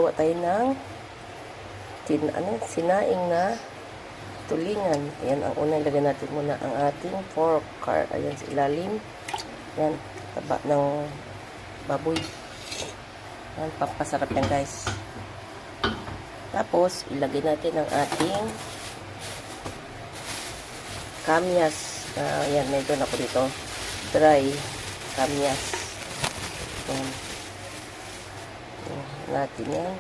gagawa tayo ng sinaing na tulingan. Ayan, ang una ilagay natin muna ang ating pork card. Ayan sa ilalim. Ayan, taba ng baboy. Ayan, pampasarap yan guys. Tapos, ilagay natin ang ating kamyas. Ayan, meron ako dito. Dry kamyas. Ayan. Ayan natin yan.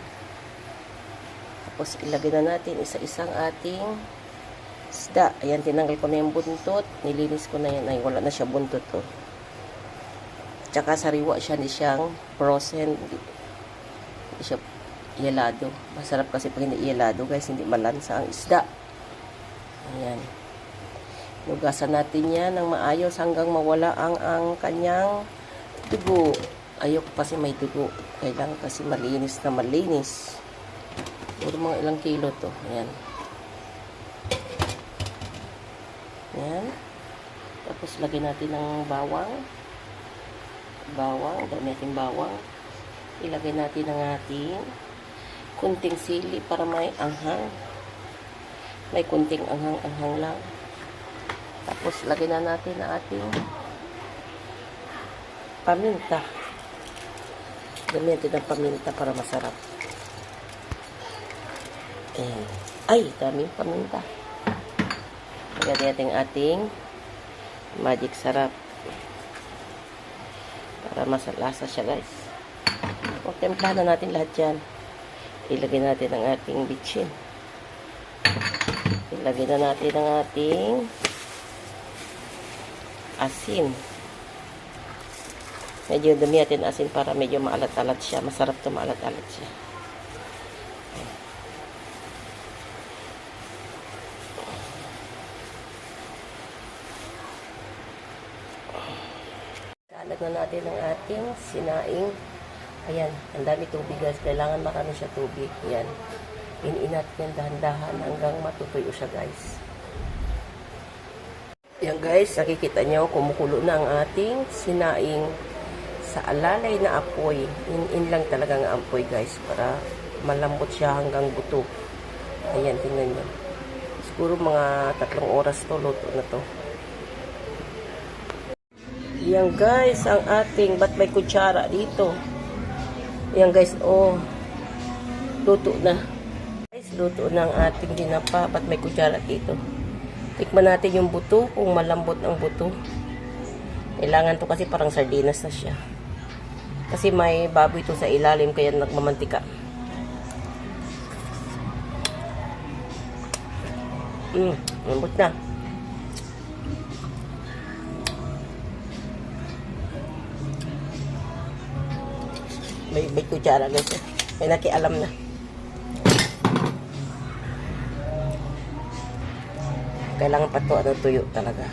Tapos, ilagay na natin isa-isang ating isda. Ayan, tinanggal ko na yung buntot. Nilinis ko na yan. Ay, wala na siya buntot. Oh. Tsaka sariwa siya, hindi siyang frozen. Hindi siya yelado. Masarap kasi pag hindi yelado, guys. Hindi malansa ang isda. Ayan. Lugasan natin yan ng maayos hanggang mawala ang kanyang dugo. Ayoko kasi may dugo. Kailangan kasi malinis na malinis. Puro mga ilang kilo to. Ayan. Ayan. Tapos lagyan natin ng bawang. Bawang. Dami natin bawang. Ilagay natin ang ating kunting sili para may anghang. May kunting anghang-anghang lang. Tapos lagyan na natin ang ating paminta. Dami natin ng paminta para masarap. Ayan. Ay, daming paminta. Lagyan natin ating magic sarap. Para masalasa siya guys. O, templahan na natin lahat yan. Ilagay natin ang ating bitchin. Ilagay na natin ang ating asin. Medyo dumi natin asin para medyo maalat-alat siya. Masarap to maalat-alat siya. Kalat na natin ang ating sinaing. Ayan, ang dami tubig guys. Kailangan marami siya tubig. Ayan. Ininat yan dahan-dahan hanggang matutuyo siya guys. Ayan guys, nakikita nyo, kumukulo na ang ating sinaing sa alalay na apoy. In lang talaga ang apoy guys para malambot siya hanggang buto. Ayan, tingnan nyo. Siguro mga 3 oras to, luto na to. Ayan guys, ang ating, ba't may kutsara dito? Ayan guys, oh, luto na. Guys, luto na ang ating dinapa, ba't may kutsara dito? Tikman natin yung buto, kung malambot ang buto. Kailangan to kasi parang sardinas na siya. Kasi may baboy ito sa ilalim, kaya nagmamantika. Lambot na. May kutsara guys. May nakialam na. Kailangan pa ito tuyo talaga.